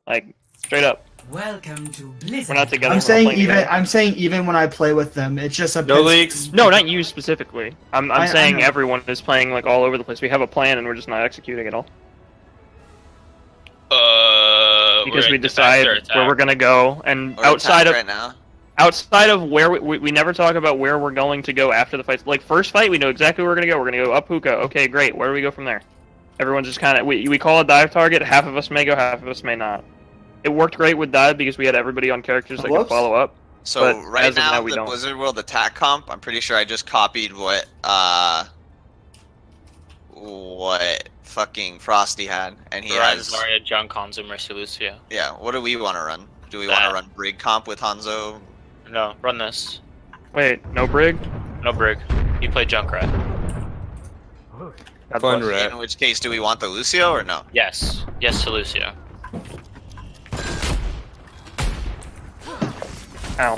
Like, straight up. Welcome to Blizzard. We're not together. I'm we're saying playing even. together. I'm saying even when I play with them, it's just a No leaks. No, not you specifically. I'm I saying know. everyone is playing like all over the place. We have a plan and we're just not executing it all. Because we decide where we're gonna go, and We're outside attacked of right now. outside of where we never talk about where we're going to go after the fight. Like first fight, we know exactly where we're gonna go. We're gonna go up hookah. Okay, great. Where do we go from there? Everyone's just kind of we call a dive target. Half of us may go, half of us may not. It worked great with dive because we had everybody on characters that could Whoops. follow up. So But right as of now, now, we the don't. Blizzard World attack comp, I'm pretty sure I just copied what fucking Frosty had, and he has. Zarya, John Conzo, Mercy Lucio. Yeah. What do we want to run? Do we want to run Brig comp with Hanzo? No, run this. Wait, no brig. No Brig. You play Junkrat. God Fun bless. rat. In which case, do we want the Lucio or no? Yes. Yes to Lucio. Ow.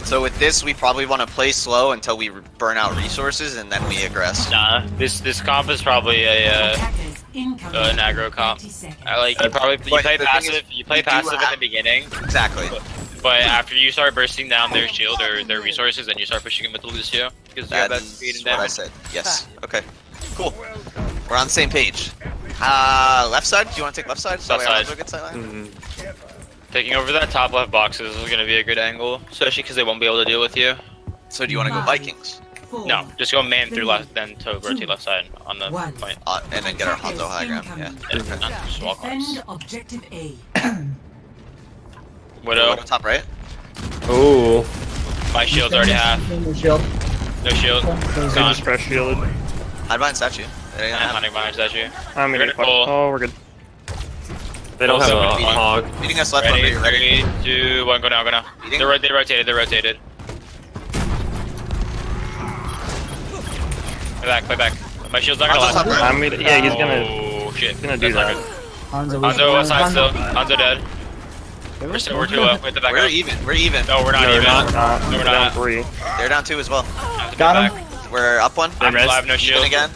So with this, we probably want to play slow until we burn out resources, and then we aggress. Nah, this comp is probably a Attackers incoming. an aggro comp. 30 seconds. I like you play the thing passive. is, You play you do passive in have- the beginning, Exactly. but after you start bursting down their shield or their resources, then you start pushing them with the Lucio because you have that speed That's and what I damage. said. Yes. Okay. Cool. We're on the same page. Left side? Do you want to take left side? So Left our side. Hanzo gets that line? Taking over that top left boxes is going to be a good angle, especially because they won't be able to deal with you. So do you want to go Vikings? 4, No, just go man through left, then to rotate left side on the One. point. And then get our Hanzo high ground. Yeah. Yeah, not just walk Defend arms. objective A. Widow, Widow top right. Ooh. my shield's already half. Shield. No shield. We Gone. just fresh shielded. Hide behind statue. There you I'm go. hunting behind statue. I'm gonna We're gonna pull. Oh, we're good. They don't have Also, a hog. Meeting us left. Ready. Ready, 3, 2, 1, go now, go now. Eating? They rotated. Play back. My shield's not gonna Hanzo's top last. right. Yeah, he's gonna Oh shit. gonna do That's that. not Hanzo. good. Hanzo west side still. Hanzo dead. We're too low. We have to back We're up. even. We're even. No, we're not No, we're even. not. not. No, we're down not. 3. They're down two as well. Have to Got go him. back. We're up one. I'm missed. alive, no Even shield. again.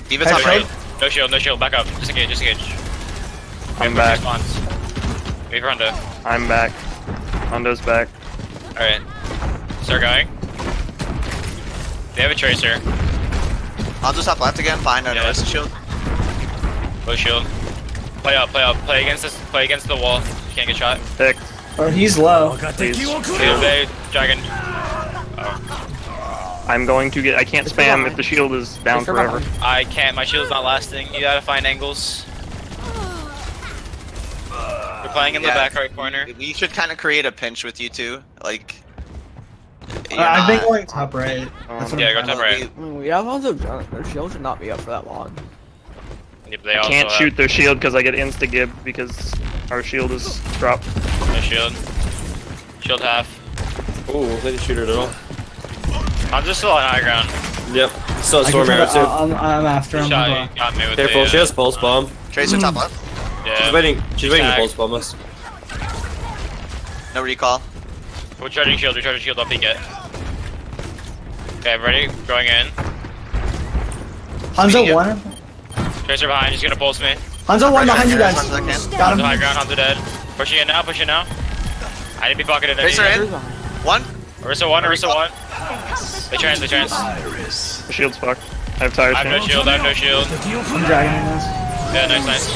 Diva Head top shot. right. No shield. Back up. Disengage. I'm back. Wait for Hondo. I'm back. Hondo's back. Alright. Start going. They have a tracer. Hanzo's top left again. Behind our Yeah. Norris shield. Low shield. Play up. Play against this. Play against the wall. You can't get shot. Pick. Oh, he's low. Please. Shield bay. Dragon. I'm going to get. I can't spam if the shield is down forever. I can't. My shield's not lasting. You gotta find angles. We're playing in the Yeah. back right corner. We should kind of create a pinch with you two. Like. I've been going top right. That's what Yeah, I'm go trying top to- right. We have also done their shield should not be up for that long. Yeah, but they I also can't have shoot their shield because I get insta gib because our shield is dropped. no shield. Shield half. Ooh, they didn't shoot it at all. I'm just still on high ground. Yep. Still a I can storm try arrow to- too. I'm after him. Shot Hold on. got me with Careful, the, she has pulse bomb. Tracer top left. Yeah. She's waiting to Tag. pulse bomb us. No recall. We're charging shield. I'll peek it. Okay, I'm ready. Going in. Hanzo Speaking of- 1. Tracer behind. He's gonna pulse me. Hanzo 1 behind you As guys. much as I can. Got Hanzo high him. ground. Hanzo dead. Pushing in now. I need to be bucketed. Tracer in. One. Orisa 1. They trans. The shield's fucked. I have tires. I have no shield. I'm dragging this. Yeah, nice.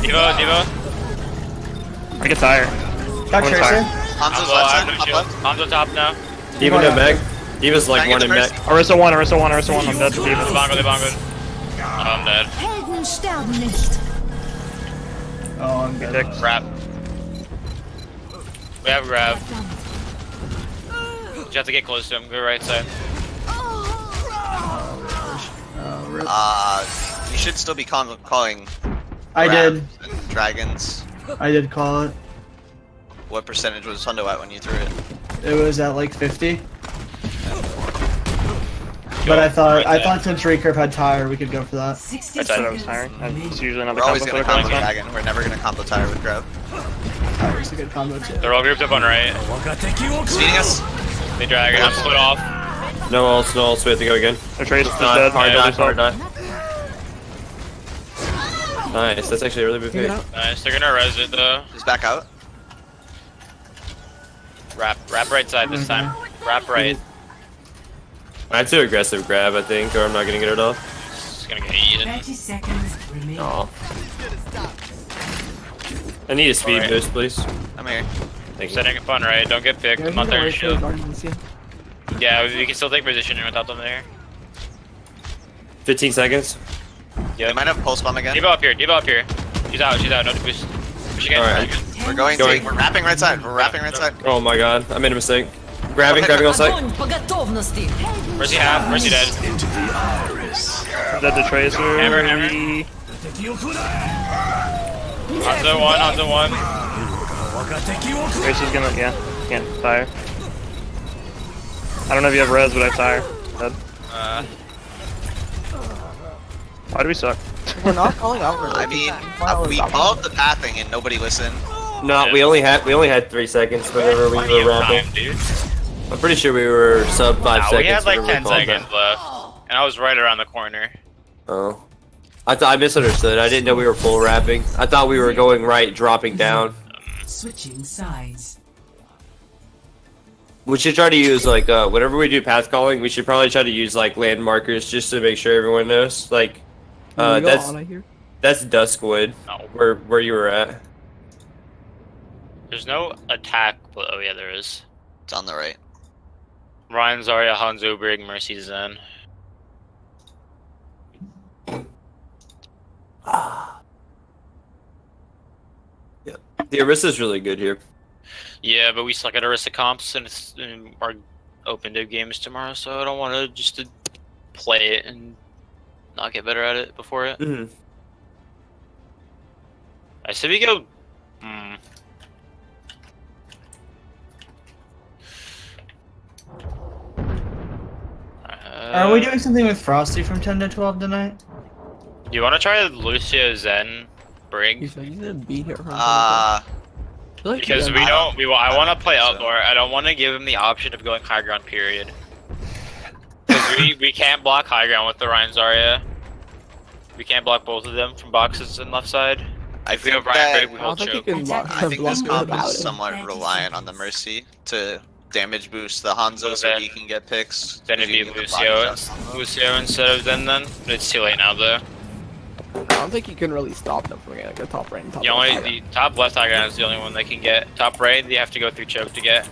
Devo. I get tired. Got One Tracer. tire. Hanzo's I left have side. no Top shield. left. Hanzo top now. Even in mech. Diva's like Can I one get in the mech. first? Orisa 1. I'm dead. They Diva. bongoed. Oh, I'm dead. Helden sterben nicht. Oh, I'm good. Pick. Grab. We have grab. You have to get close to him. Go right side. You should still be calling. I grabs did. and Dragons. I did call it. What percentage was Hundo at when you threw it? It was at like 50. But I thought since Recurve had tire, we could go for that. 60 I thought I was seconds tiring. remaining. It's usually another We're always combo gonna for the combo combo. Dragon. We're never gonna combo tire with grab. Tire's a good combo too. They're all grouped up on right. Speeding us. They drag it. I'm split off. No ults, no ults. We have to go again. Their Trace is Die, dead. hard Yeah, die, we saw- hard die. Nice. That's actually a really big Take it pick. out. Nice. They're gonna res it though. He's back out. Wrap right side this time. Wrap right. I had to aggressive grab, I think, or I'm not gonna get it off. It's gonna get eaten. 30 seconds remaining. Aw. I need a speed Alright. boost, please. I'm here. Thank you. Setting up on right. Don't get picked. Yeah, I'm not you there can to wait for shield. the Guardians, yeah. Yeah, we can still take position without them there. 15 seconds. They Yep. might have pulse bomb again. Diva up here. Diva up here. She's out. She's out. No boost. Push again. Alright. Push again. We're going. Going. We're wrapping right side. We're wrapping right side. Oh my god, I made a mistake. Grabbing on site. Огонь по готовности. Mercy half. Mercy dead. Dead to Tracer. Hammer, hammer. Hanzo one. Hanzo one. Tracer's gonna, yeah, can't fire. I don't know if you have res, but I have tire. Dead. Why do we suck? We're not calling out really. I mean, we called the pathing and nobody listened. No, we only had 3 seconds whenever we Plenty were of rapping. time, dude. I'm pretty sure we were sub 5 Nah, seconds. we had like whenever 10 we called seconds left, and I was right around the corner. that. Oh. I misunderstood. I didn't know we were full rapping. I thought we were going right, dropping down. Switching sides. We should try to use like whenever we do path calling, we should probably try to use like land markers just to make sure everyone knows. Like, that's Duskwood, No. where you were at. There's no attack, but oh yeah, there is. It's on the right. Ryan, Zarya, Hanzo, Brig, Mercy, Zen. Yeah, the Orisa's really good here. Yeah, but we suck at Orisa comps, and it's in our open div games tomorrow, so I don't want to just to play it and not get better at it before it. Mm-hmm. I said we go. Are we doing something with Frosty from 10 to 12 tonight? Do you want to try Lucio, Zen, Brig? He's gonna be here. Because we don't. I want to play outdoor. I don't want to give him the option of going high ground. Period. Because we can't block high ground with the Ryan Zarya. We can't block both of them from boxes and left side. I If we have think Ryan that Brig, we I don't hold think you choke. can block. I think this block comp without is it. somewhat reliant on the Mercy to damage boost the Hanzo so he can get picks. Then it'd be He can get the bodies out. Lucio instead of Zen. Then it's too late now though. I don't think you can really stop them from getting like a top right and top The only left. the top left high ground is the only one they can get. Top right, you have to go through choke to get.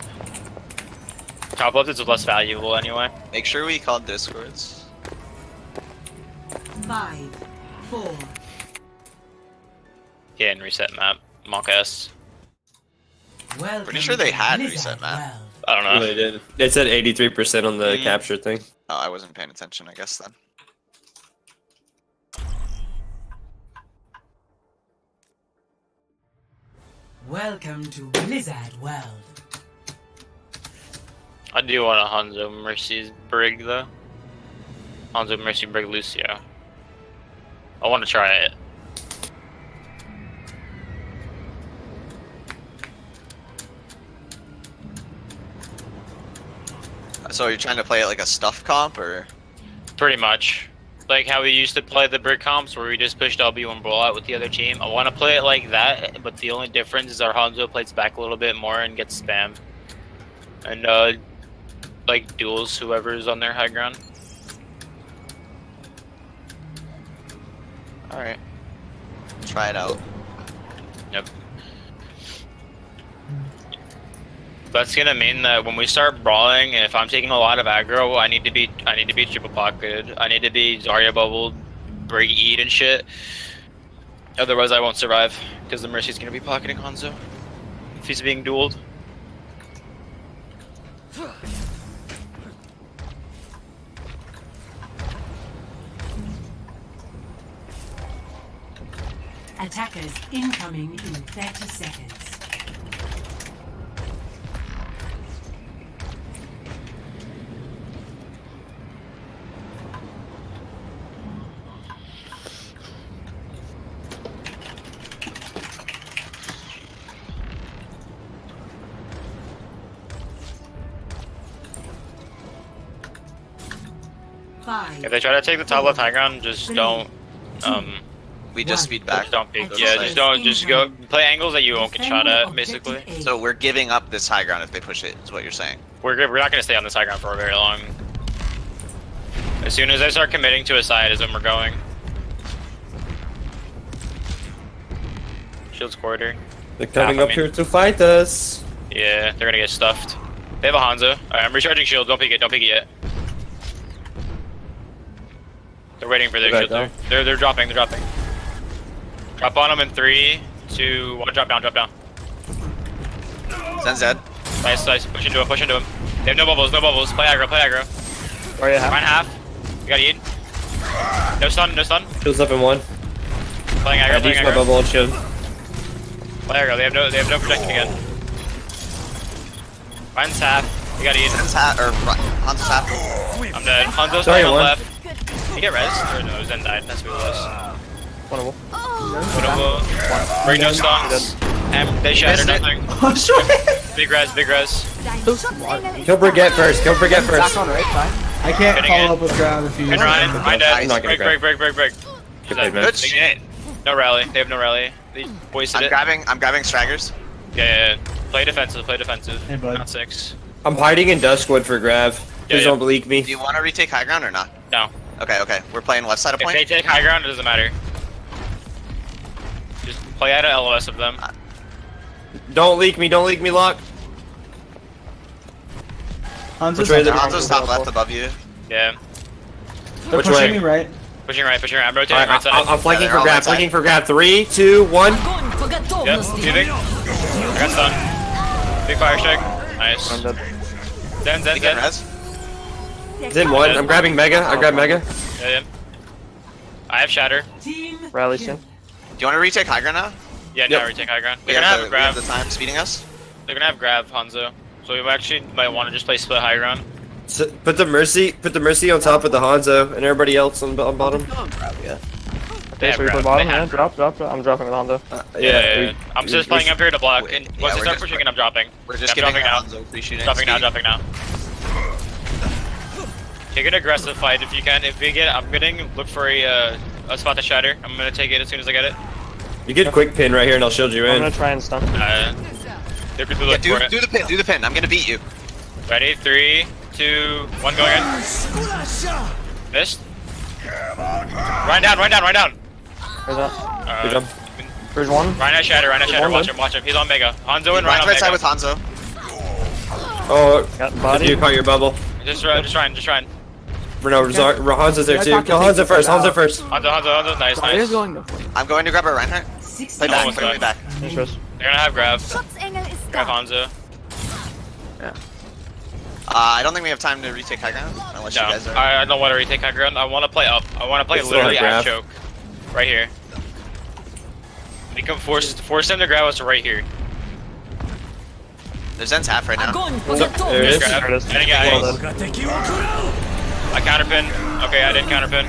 Top left is less valuable anyway. Make sure we call discords. 5, 4, Yeah, and reset map. Monk S. welcome Pretty sure they to had Blizzard reset map. World. I don't know. They did. It said 83% on the capture thing. Oh, I wasn't paying attention, I guess then. Welcome to Blizzard World. I do want a Hanzo Mercy Brig though. Hanzo Mercy Brig Lucio. I want to try it. So you're trying to play it like a stuff comp, or? Pretty much. Like how we used to play the Brig comps where we just push W and roll out with the other team. I want to play it like that, but the only difference is our Hanzo plays back a little bit more and gets spammed. And like duels whoever's on their high ground. Alright. Try it out. Yep. That's gonna mean that when we start brawling, and if I'm taking a lot of aggro, I need to be triple pocketed. I need to be Zarya bubbled, Brig eat and shit. Otherwise, I won't survive because the Mercy's gonna be pocketing Hanzo if he's being dueled. Attackers incoming in 30 seconds. 5. If they try to take the top left high ground, just don't. We just speed back. Just don't peek. That's Yeah, nice. just don't. Just go play angles that you won't get shot at, basically. So we're giving up this high ground if they push it, is what you're saying. We're not gonna stay on this high ground for very long. As soon as they start committing to a side, is when we're going. Shields quarter. They're coming Half, I up mean. here to fight us. Yeah, they're gonna get stuffed. They have a Hanzo. Alright, I'm recharging shield. Don't peek it. Don't peek it yet. They're waiting for their Okay, shield. go. They're dropping. They're dropping. Drop on them in 3, 2, 1. Drop down. Drop down. Zen's dead. Nice, nice. Push into him. Push into him. They have no bubbles. No bubbles. Play aggro. Play aggro. Where you Mine half. You gotta eat. No stun. No stun. Shields up in 1. Playing I aggro. use Playing my aggro. bubble and shield. Play aggro. They have no protection again. Mine's half. You gotta eat. Zen's hat, or Hanzo's hat. I'm dead. Hanzo's Sorry, playing on one. left. Did he get res? Or no, Zen died. That's who it was. Winnable. Whatever. Bring no stuns. And they shattered nothing. Oh, shit. Big res. Big res. Kill Brigitte first. Kill Brigitte Back first. on right side. I can't Getting follow it. up with ground if you And Ryan. Mine dead. I'm not gonna Break. He's Good dead. play, Good shit. No rally. They have no rally. They wasted it. I'm grabbing Straggers. Yeah. Play defensive. Play defensive. Hey, bud. Not 6. I'm hiding in Duskwood for Grav. Please yeah. don't leak me. Do you want to retake high ground or not? No. Okay. We're playing left side of If point. they take high ground, it doesn't matter. Just play out of LOS of them. Don't leak me, Lock. Hanzo's Which way up. is it? Hanzo's top left above you. Yeah. They're Which pushing way? me right. Pushing right. I'm rotating Alright, right side. I'm flanking they're for all Grav, right side. flanking for Grav. 3, 2, 1. Yep. Moving. I got stun. Big fire strike. Nice. I'm dead. Zen. You get res? It's in 1. I'm grabbing Mega. I grab Mega. Yeah. I have shatter. Team Rally kill. soon. Do you want to retake high ground now? Yeah, Yep. now we take high ground. We They're gonna have we have grab. the time speeding us. They're gonna have grab Hanzo. So we actually might want to just play split high ground. So, put the Mercy on top of the Hanzo and everybody else on bottom. They Okay, have so we grab. play bottom, They yeah, have drop. I'm dropping with Hondo. Yeah. I'm just playing up here to block. And Yeah, once they we're start just- pushing, and I'm dropping. We're just Yeah, I'm giving dropping now. Hanzo free shooting. Dropping now. speed. Dropping now. Take an aggressive fight if you can. If we get, I'm gonna look for a spot to shatter. I'm gonna take it as soon as I get it. You get quick pin right here and I'll shield you I'm in. gonna try and stun. They're gonna Yeah, look for it. do the pin. I'm gonna beat you. Ready? 3, 2, 1, going in. Missed. Ryan down. Where's that? Good job. There's one. Ryan has shatter. one Watch him. He's on Mega. Hanzo and Ryan Ryan's on right side Mega. with Hanzo. Oh, Got body. you caught your bubble. Just trying. No, Hanzo's there Yeah, too. talk to Kill things Hanzo first. like that. Hanzo first. Hanzo. Nice. It is going to. I'm going to grab a Reinhardt. 60 Play back. Almost Play done. back. Interest. They're gonna have grab. Schutzengel ist Grab da. Hanzo. I don't think we have time to retake high ground unless No, you guys are. I don't want to retake high ground. I want to play up. I want to play They still literally have at grab. choke. Right here. We can force them to grab us right here. There's Zen's half right now. There it is. Grab. There it is. I didn't get Well ace. I counterpin. Okay, I didn't counterpin.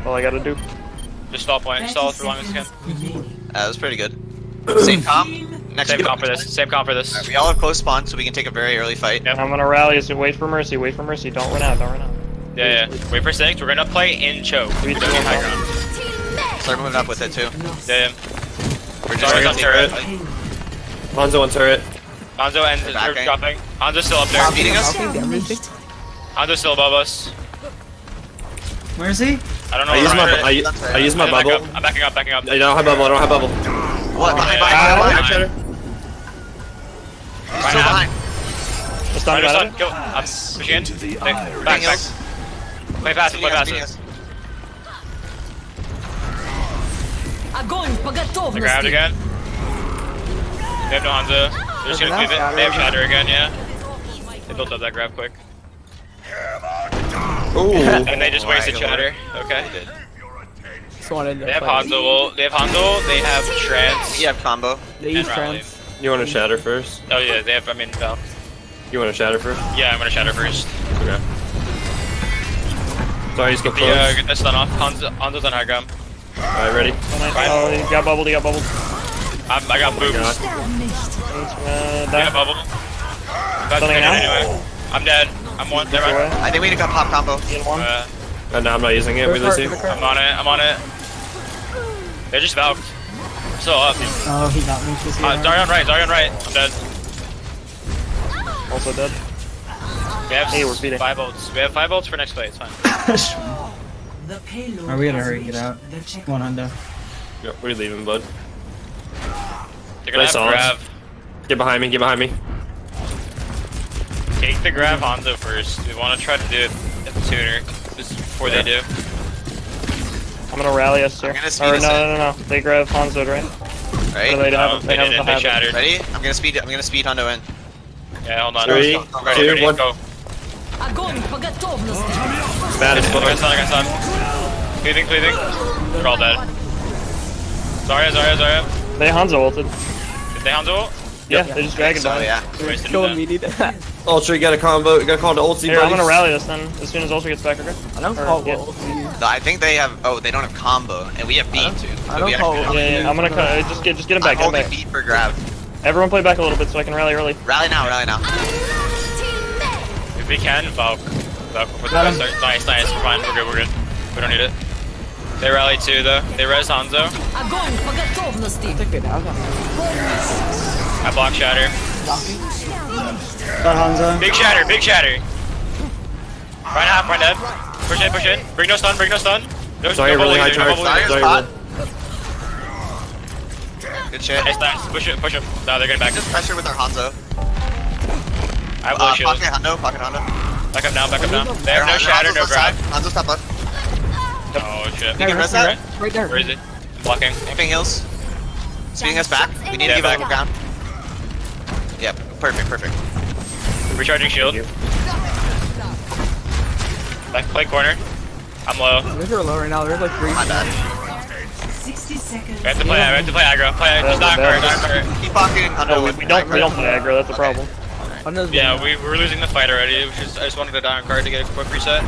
All I gotta do. Just stall point. Stall for long as you can. That was pretty good. Same comp. Next Same comp. comp for this. Same comp for this. Alright, we all have close spawn, so we can take a very early fight. Yep. I'm gonna rally. So wait for mercy. Don't run out. Yeah. Wait for 6. We're gonna play in choke. We We're do doing it. high ground. Start moving up with it too. Yeah. We're Sorry, gonna on take turret. a fight. Hanzo on turret. Hanzo and They're they're backing. dropping. Hanzo's still up there. Beating us. Hanzo's still above us. Where is he? I don't know. I use where my Ryan is. I use my I'm backing bubble. up. I'm backing up. I don't have bubble. What? Behind, Ah, behind. Ryan. He's Ryan still out. behind. The stun Ryan, got stun. it. Kill. I'm pushing in. Back. Beating us. Play passive. Beating us, beating us. Огонь по They grabbed готовности. again. They have no Hanzo. They're just gonna leave it. They have shatter again. Yeah. They built up that grab quick. Ooh. And they just wasted shatter. Okay. Just wanted to They have play. Hanzo. They have Trance. We have combo. They use and Rally. trans. You want to shatter first? Oh yeah, they have. I mean, Val. You want to shatter first? Yeah, I'm gonna shatter first. Okay. Sorry, he's getting Get close. the stun off. Hanzo's on high ground. Alright, ready? Oh, he got bubbled. I got boobs. God. I got Die. bubble. About to Stunning get it now? anyway. I'm dead. I'm one. Never Away. mind. I think we need to pop combo. In one. No, I'm not using it. We lose you. I'm on it. I'm on it. They just valved. I'm still up. Oh, he got me. Zaryan right. Zaryan right. I'm dead. Also dead. We have Hey, we're beating. 5 ults. We have 5 ults for next fight. It's fine. The payload Are we gonna has hurry and get reached out? the checkpoint. One hundo. Yep, we're leaving, bud. They're gonna Nice have ults. grab. Get behind me. Get behind me. Take the grab Hanzo first. We want to try to do it sooner. Just before they do. I'm gonna rally us here. I'm gonna speed Or us no. They grab Hanzo, right? Right? Or they No, have they the didn't. They habit. shattered. Ready? I'm gonna speed Hondo in. Yeah, hold on. 3, Ready, 2, ready, 1. go. Огонь по готовности. Bad as I fuck. got stun. Cleaving. They're all dead. Zarya. They Hanzo ulted. Did they Hanzo ult? Yeah, they just dragged So down. yeah. Wasted Kill them. him, we need that. Ultra, you got a combo. You got to call the ulti, Here, I'm buddies. gonna rally this then, as soon as Ultra gets back, okay? I don't Or, call yeah. ulti. No, I think they have. Oh, they don't have combo, and we have beat too. I don't call Yeah, I'm gonna just get him back, get him Holding back. beat for grab. Everyone play back a little bit so I can rally early. Rally now. If we can, Valk with Got the him. start. Nice. We're fine. We're good. We don't need it. They rally too, though. They res Hanzo. Огонь по готовности. Take it out. I block Shatter. Got Hanzo. Big Shatter. Right half, right dead. Push in. Bring no stun. No, Sorry, no really high bubble charge. leader, no bubble Sorry, leader. spot. Good shit. Nice. Push it. No, they're getting back. Just pressure with our Hanzo. I have low shield. Pocket Hondo. Back up down. They have no Shatter, no grab. Hanzo's top left. Oh shit. You can res that? Right there. Where is he? Blocking. Camping hills. Speeding us back. We need to Yeah, give back. it a ground. Yep. Perfect. Recharging shield. Back play corner. I'm low. They're low right now. There's like 3. My bad. 60 seconds. We have to play aggro. Just not card. Keep pocketing Hondo. No, with we don't play aggro, that's the Okay. problem. Yeah, we're losing the fight already. I just wanted to die on card to get a quick reset.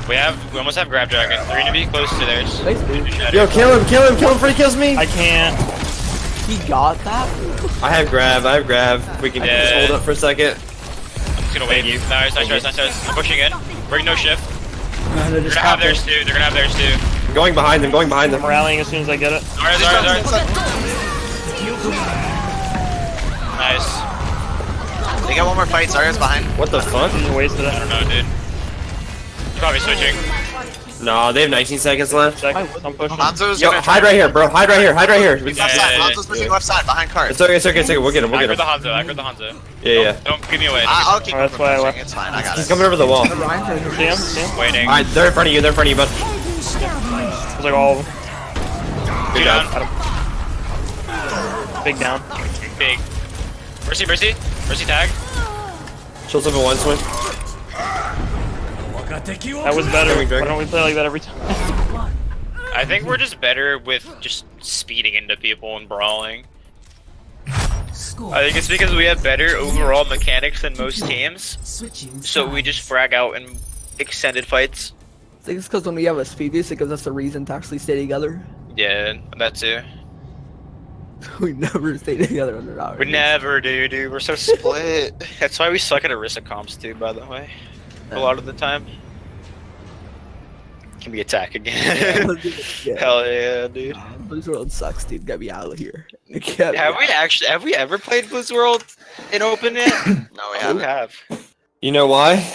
We almost have grab dragon. They're gonna be close to theirs. Nice, dude. Yo, kill him before he kills me. I can't. He got that? I have grab. We can just hold up for a second. I'm just gonna wait. Nice. I'm pushing in. Bring no shift. No, they're They're just gonna have popping. theirs too. I'm going behind them. I'm rallying as soon as I get it. Zarya. Nice. They got one more fight. Zarya's behind. What the fuck? You wasted I it. don't know, dude. He's probably switching. No, they have 19 seconds left. I'm pushing. Hanzo's Yo, gonna hide right here, bro. Hide right here. left side. Yeah. Hanzo's pushing left side behind cart. It's okay. We'll get him. Aggro the Hanzo. Yeah. Don't give me away. I'll keep Alright, him that's why I from left. pushing. It's fine. I got He's it. coming over the wall. Ryan's right See him? Waiting. Alright, they're in front of you, bud. It's like all of them. Two down. Big down. Big. Mercy tag. Shields up in one swing. That was better. Dragon. Why don't we play like that every time? I think we're just better with just speeding into people and brawling. Score. I think it's because we have better overall mechanics than most teams, Switching so we just frag out in extended fights. I think it's because when we have a speed boost, it gives us a reason to actually stay together. Yeah, that too. We never stay together under our. We never do, dude. We're so split. That's why we suck at Arisa comps too, by the way. A lot of the time. Can we attack again? Yeah. Hell yeah, dude. Blues World sucks, dude. Get me out of here. Have we ever played Blues World in open yet? No, we We haven't. have. You know why?